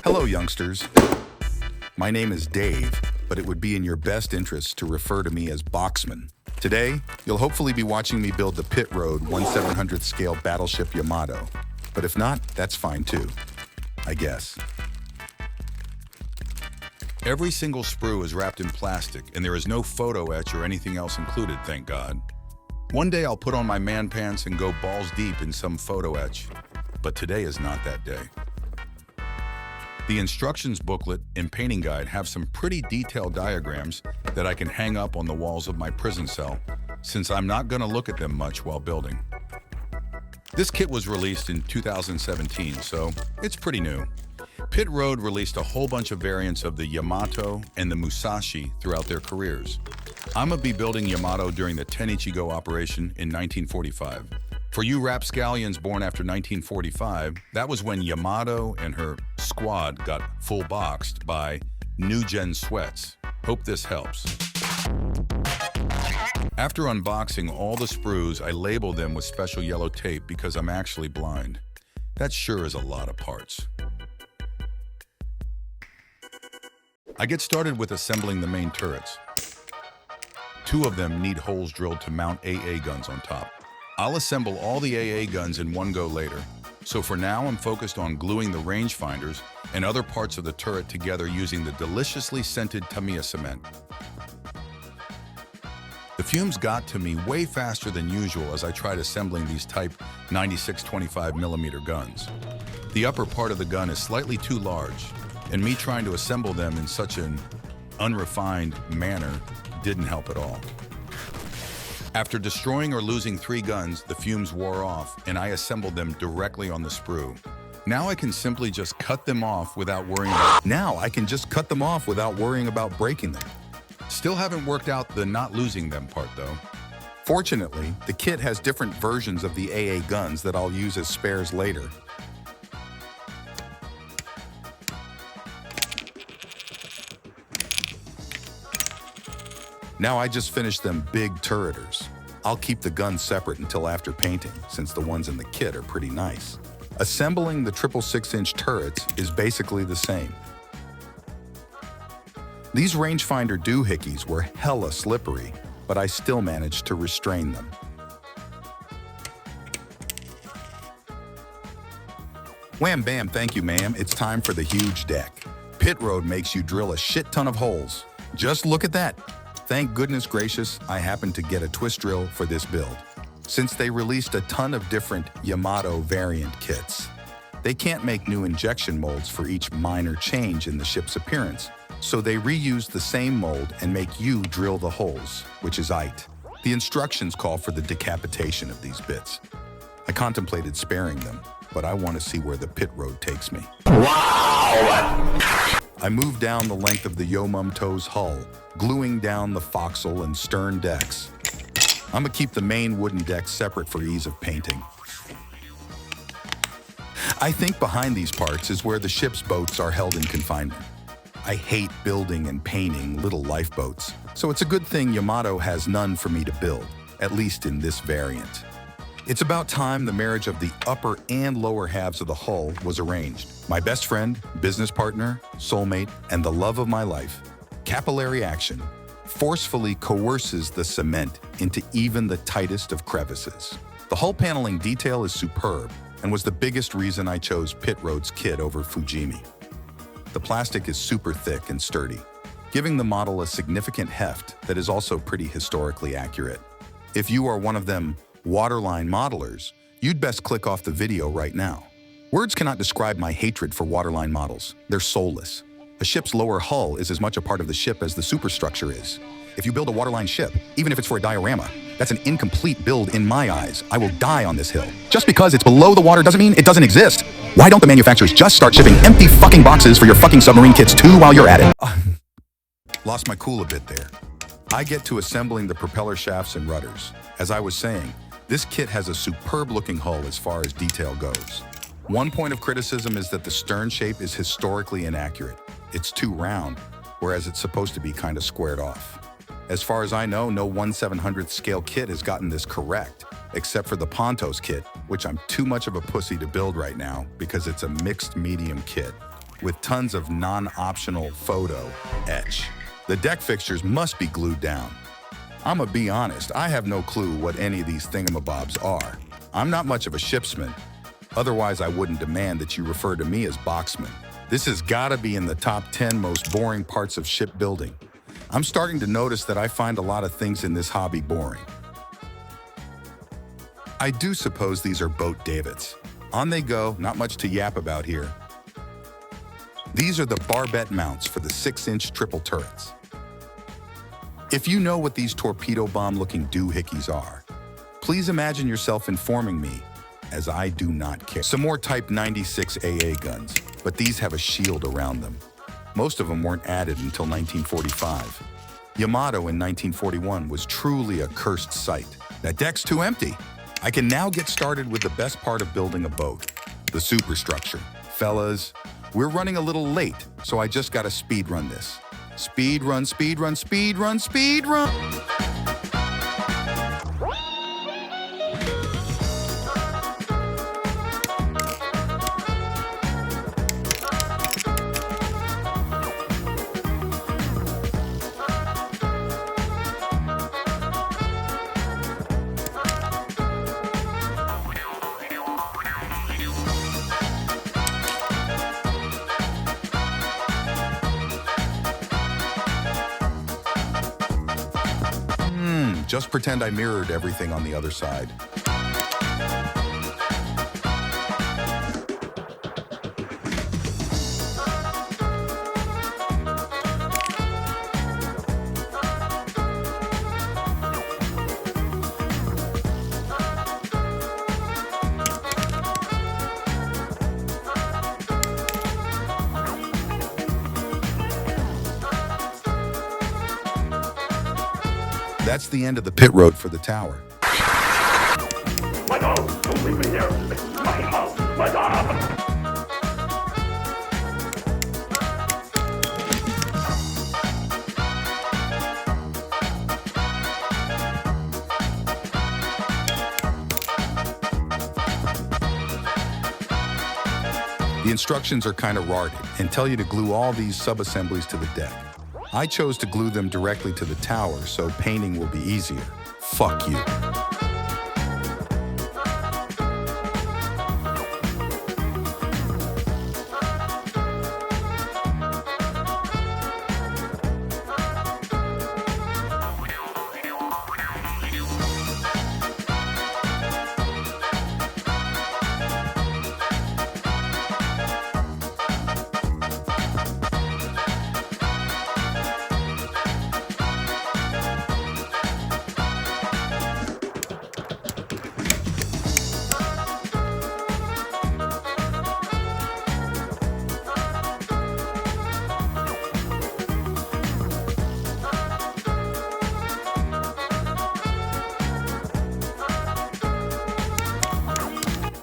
Hello, youngsters. My name is Dave, but it would be in your best interest to refer to me as Boxman. Today, you'll hopefully be watching me build the Pit Road 1/700th scale battleship Yamato. But if not, that's fine too, I guess. Every single sprue is wrapped in plastic, and there is no photo etch or anything else included, thank God. One day I'll put on my man pants and go balls deep in some photo etch, but today is not that day. The instructions booklet and painting guide have some pretty detailed diagrams that I can hang up on the walls of my prison cell, since I'm not going to look at them much while building. This kit was released in 2017, so it's pretty new. Pit Road released a whole bunch of variants of the Yamato and the Musashi throughout their careers. I'm gonna be building Yamato during the Ten-Ichigo operation in 1945. For you rapscallions born after 1945, that was when Yamato and her squad got full boxed by New Gen Sweats. Hope this helps. After unboxing all the sprues, I label them with special yellow tape because I'm actually blind. That sure is a lot of parts. I get started with assembling the main turrets. Two of them need holes drilled to mount AA guns on top. I'll assemble all the AA guns in one go later, so for now I'm focused on gluing the rangefinders and other parts of the turret together using the deliciously scented Tamiya cement. The fumes got to me way faster than usual as I tried assembling these Type 96 25mm guns. The upper part of the gun is slightly too large, and me trying to assemble them in such an unrefined manner didn't help at all. After destroying or losing 3 guns, the fumes wore off and I assembled them directly on the sprue. Now I can simply just cut them off without worrying about breaking them. Still haven't worked out the not losing them part though. Fortunately, the kit has different versions of the AA guns that I'll use as spares later. Now I just finished them big turreters. I'll keep the guns separate until after painting, since the ones in the kit are pretty nice. Assembling the 6.6-inch turrets is basically the same. These rangefinder doohickeys were hella slippery, but I still managed to restrain them. Wham bam, thank you ma'am, it's time for the huge deck. Pit Road makes you drill a shit ton of holes. Just look at that. Thank goodness gracious, I happened to get a twist drill for this build, since they released a ton of different Yamato variant kits. They can't make new injection molds for each minor change in the ship's appearance, so they reuse the same mold and make you drill the holes, which is aight. The instructions call for the decapitation of these bits. I contemplated sparing them, but I want to see where the Pit Road takes me. Wow! I moved down the length of the Yamato's hull, gluing down the forecastle and stern decks. I'm gonna keep the main wooden deck separate for ease of painting. I think behind these parts is where the ship's boats are held in confinement. I hate building and painting little lifeboats, so it's a good thing Yamato has none for me to build, at least in this variant. It's about time the marriage of the upper and lower halves of the hull was arranged. My best friend, business partner, soulmate, and the love of my life, capillary action, forcefully coerces the cement into even the tightest of crevices. The hull paneling detail is superb and was the biggest reason I chose Pit Road's kit over Fujimi. The plastic is super thick and sturdy, giving the model a significant heft that is also pretty historically accurate. If you are one of them waterline modelers, you'd best click off the video right now. Words cannot describe my hatred for waterline models. They're soulless. A ship's lower hull is as much a part of the ship as the superstructure is. If you build a waterline ship, even if it's for a diorama, that's an incomplete build in my eyes. I will die on this hill. Just because it's below the water doesn't mean it doesn't exist. Why don't the manufacturers just start shipping empty fucking boxes for your fucking submarine kits too while you're at it? Lost my cool a bit there. I get to assembling the propeller shafts and rudders. As I was saying, this kit has a superb looking hull as far as detail goes. One point of criticism is that the stern shape is historically inaccurate. It's too round, whereas it's supposed to be kind of squared off. As far as I know, no 1/700th scale kit has gotten this correct, except for the Pontos kit, which I'm too much of a pussy to build right now because it's a mixed medium kit. with tons of non-optional photo etch. The deck fixtures must be glued down. I'ma be honest, I have no clue what any of these thingamabobs are. I'm not much of a shipsman. Otherwise, I wouldn't demand that you refer to me as boxman. This has gotta be in the top 10 most boring parts of shipbuilding. I'm starting to notice that I find a lot of things in this hobby boring. I do suppose these are boat davits. On they go, not much to yap about here. These are the barbette mounts for the 6-inch triple turrets. If you know what these torpedo bomb-looking doohickeys are, please imagine yourself informing me, as I do not care. Some more Type 96 AA guns, but these have a shield around them. Most of them weren't added until 1945. Yamato in 1941 was truly a cursed sight. That deck's too empty. I can now get started with the best part of building a boat, the superstructure. Fellas, we're running a little late, so I just gotta speedrun this. Speedrun, speedrun, speedrun, speedrun! Just pretend I mirrored everything on the other side. That's the end of the pit road for the tower. Let go! Don't leave me here! This is my house! Let go! The instructions are kind of rarded and tell you to glue all these sub-assemblies to the deck. I chose to glue them directly to the tower, so painting will be easier. Fuck you.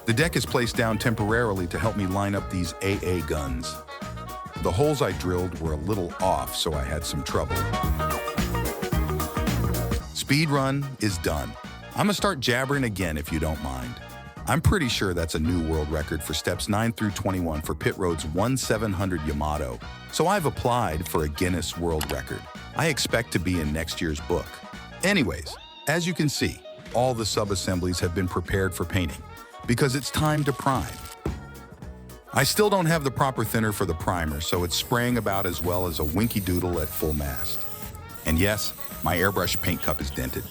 The deck is placed down temporarily to help me line up these AA guns. The holes I drilled were a little off, so I had some trouble. Speedrun is done. I'm gonna start jabbering again if you don't mind. I'm pretty sure that's a new world record for steps 9 through 21 for Pit Road's 1700 Yamato, so I've applied for a Guinness World Record. I expect to be in next year's book. Anyways, as you can see, all the sub-assemblies have been prepared for painting, because it's time to prime. I still don't have the proper thinner for the primer, so it's spraying about as well as a winky doodle at full mast. And yes, my airbrush paint cup is dented.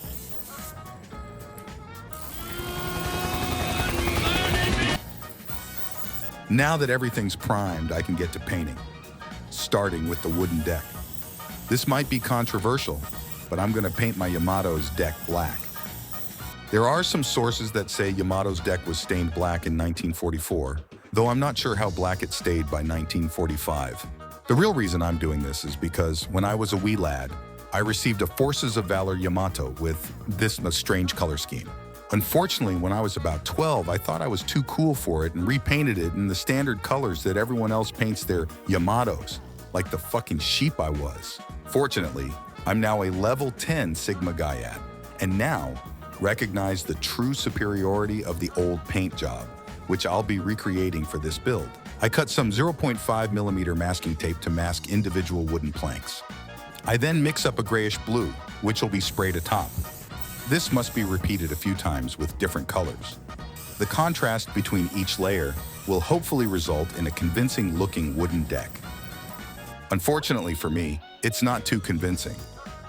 Now that everything's primed, I can get to painting, starting with the wooden deck. This might be controversial, but I'm gonna paint my Yamato's deck black. There are some sources that say Yamato's deck was stained black in 1944, though I'm not sure how black it stayed by 1945. The real reason I'm doing this is because when I was a wee lad, I received a Forces of Valor Yamato with this strange color scheme. Unfortunately, when I was about 12, I thought I was too cool for it and repainted it in the standard colors that everyone else paints their Yamatos, like the fucking sheep I was. Fortunately, I'm now a level 10 Sigma Gaiad, and now recognize the true superiority of the old paint job, which I'll be recreating for this build. I cut some 0.5mm masking tape to mask individual wooden planks. I then mix up a grayish blue, which will be sprayed atop. This must be repeated a few times with different colors. The contrast between each layer will hopefully result in a convincing-looking wooden deck. Unfortunately for me, it's not too convincing.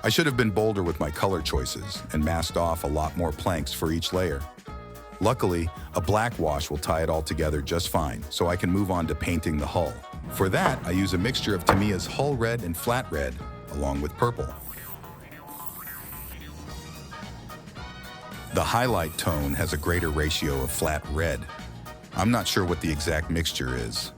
I should have been bolder with my color choices and masked off a lot more planks for each layer. Luckily, a black wash will tie it all together just fine, so I can move on to painting the hull. For that, I use a mixture of Tamiya's hull red and flat red, along with purple. The highlight tone has a greater ratio of flat red. I'm not sure what the exact mixture is.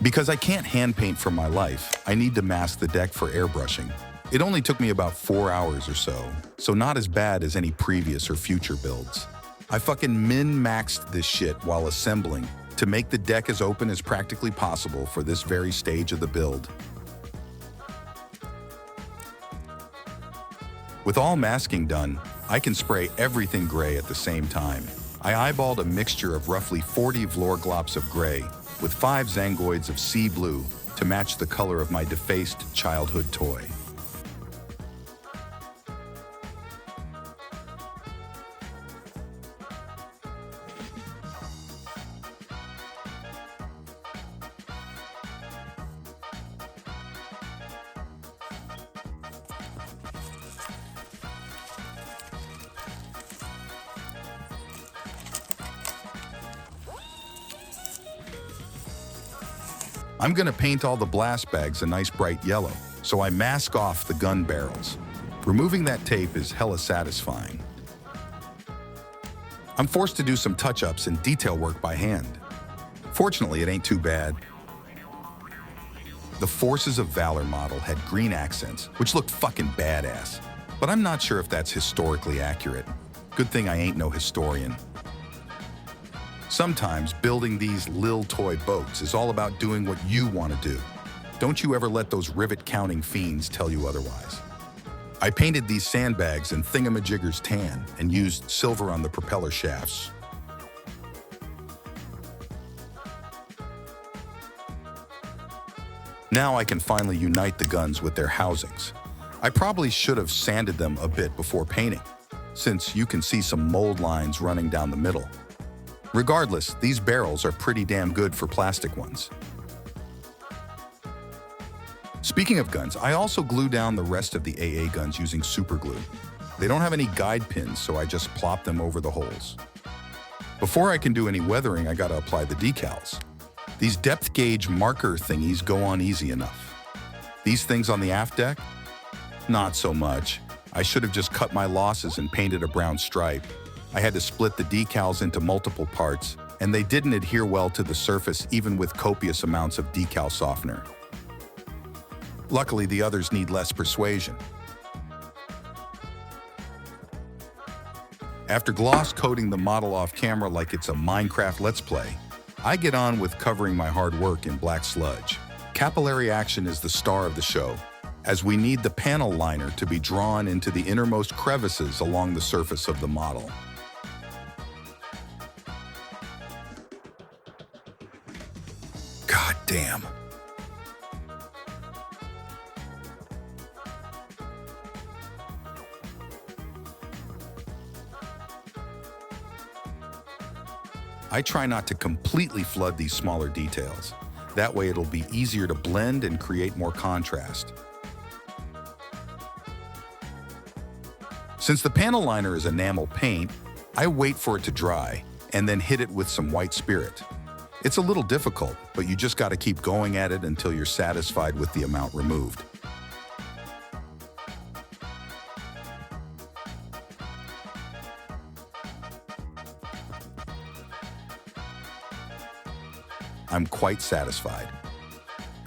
Because I can't hand paint for my life, I need to mask the deck for airbrushing. It only took me about 4 hours or so not as bad as any previous or future builds. I fucking min-maxed this shit while assembling to make the deck as open as practically possible for this very stage of the build. With all masking done, I can spray everything gray at the same time. I eyeballed a mixture of roughly 40 Vlorglops of gray with 5 Zangoids of sea blue to match the color of my defaced childhood toy. I'm gonna paint all the blast bags a nice bright yellow, so I mask off the gun barrels. Removing that tape is hella satisfying. I'm forced to do some touch-ups and detail work by hand. Fortunately, it ain't too bad. The Forces of Valor model had green accents, which looked fucking badass. But I'm not sure if that's historically accurate. Good thing I ain't no historian. Sometimes building these lil toy boats is all about doing what you want to do. Don't you ever let those rivet-counting fiends tell you otherwise. I painted these sandbags in thingamajiggers tan and used silver on the propeller shafts. Now I can finally unite the guns with their housings. I probably should have sanded them a bit before painting, since you can see some mold lines running down the middle. Regardless, these barrels are pretty damn good for plastic ones. Speaking of guns, I also glue down the rest of the AA guns using super glue. They don't have any guide pins, so I just plop them over the holes. Before I can do any weathering, I gotta apply the decals. These depth gauge marker thingies go on easy enough. These things on the aft deck? Not so much. I should have just cut my losses and painted a brown stripe. I had to split the decals into multiple parts, and they didn't adhere well to the surface even with copious amounts of decal softener. Luckily, the others need less persuasion. After gloss coating the model off camera like it's a Minecraft Let's Play, I get on with covering my hard work in black sludge. Capillary action is the star of the show, as we need the panel liner to be drawn into the innermost crevices along the surface of the model. God damn. I try not to completely flood these smaller details. That way it'll be easier to blend and create more contrast. Since the panel liner is enamel paint, I wait for it to dry and then hit it with some white spirit. It's a little difficult, but you just gotta keep going at it until you're satisfied with the amount removed. I'm quite satisfied.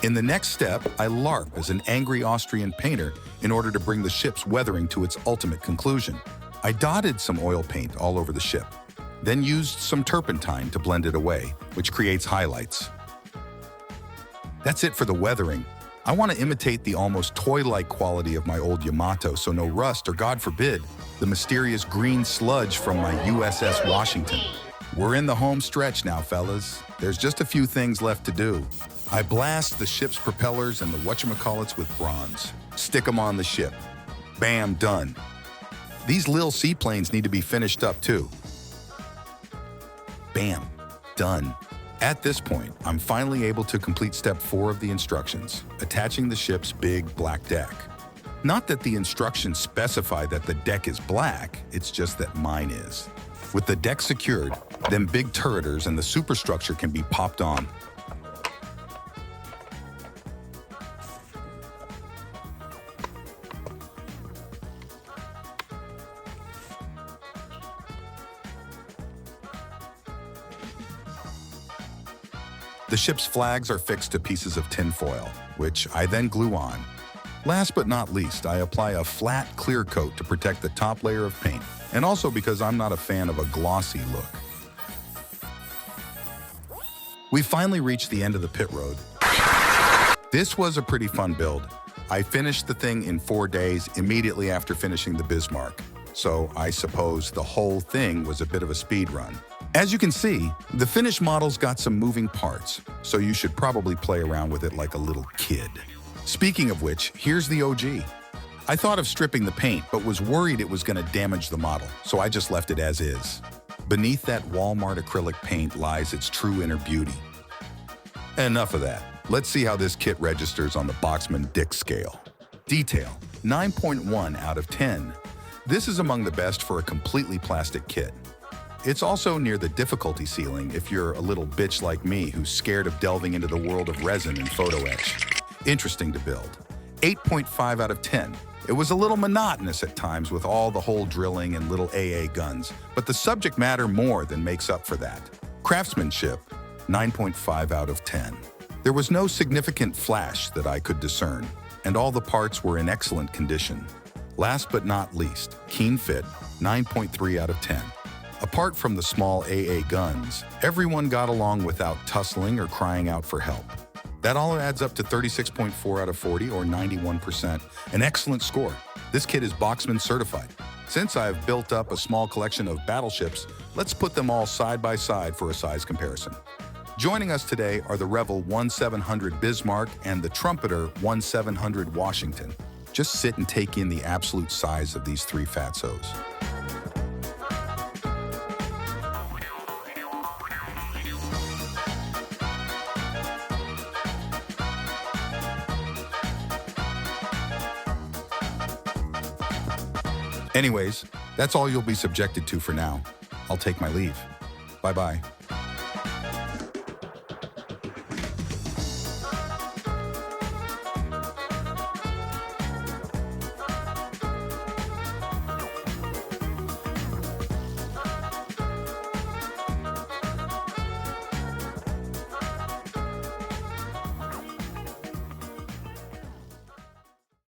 In the next step, I LARP as an angry Austrian painter in order to bring the ship's weathering to its ultimate conclusion. I dotted some oil paint all over the ship, then used some turpentine to blend it away, which creates highlights. That's it for the weathering. I want to imitate the almost toy-like quality of my old Yamato, so no rust or, God forbid, the mysterious green sludge from my USS Washington. We're in the home stretch now, fellas. There's just a few things left to do. I blast the ship's propellers and the whatchamacallits with bronze. Stick them on the ship. Bam, done. These little seaplanes need to be finished up too. Bam, done. At this point, I'm finally able to complete step 4 of the instructions, attaching the ship's big black deck. Not that the instructions specify that the deck is black, it's just that mine is. With the deck secured, then big turreters and the superstructure can be popped on. The ship's flags are fixed to pieces of tinfoil, which I then glue on. Last but not least, I apply a flat, clear coat to protect the top layer of paint, and also because I'm not a fan of a glossy look. We finally reached the end of the pit road. This was a pretty fun build. I finished the thing in 4 days immediately after finishing the Bismarck, so I suppose the whole thing was a bit of a speed run. As you can see, the finished model's got some moving parts, so you should probably play around with it like a little kid. Speaking of which, here's the OG. I thought of stripping the paint, but was worried it was going to damage the model, so I just left it as is. Beneath that Walmart acrylic paint lies its true inner beauty. Enough of that. Let's see how this kit registers on the Boxman Dick scale. Detail, 9.1 out of 10. This is among the best for a completely plastic kit. It's also near the difficulty ceiling if you're a little bitch like me who's scared of delving into the world of resin and photo etch. Interesting to build. 8.5 out of 10. It was a little monotonous at times with all the hole drilling and little AA guns, but the subject matter more than makes up for that. Craftsmanship, 9.5 out of 10. There was no significant flash that I could discern, and all the parts were in excellent condition. Last but not least, keen fit, 9.3 out of 10. Apart from the small AA guns, everyone got along without tussling or crying out for help. That all adds up to 36.4 out of 40 or 91%, an excellent score. This kit is Boxman certified. Since I've built up a small collection of battleships, let's put them all side by side for a size comparison. Joining us today are the Revel 1700 Bismarck and the Trumpeter 1700 Washington. Just sit and take in the absolute size of these three fatsos. Anyways, that's all you'll be subjected to for now. I'll take my leave. Bye-bye.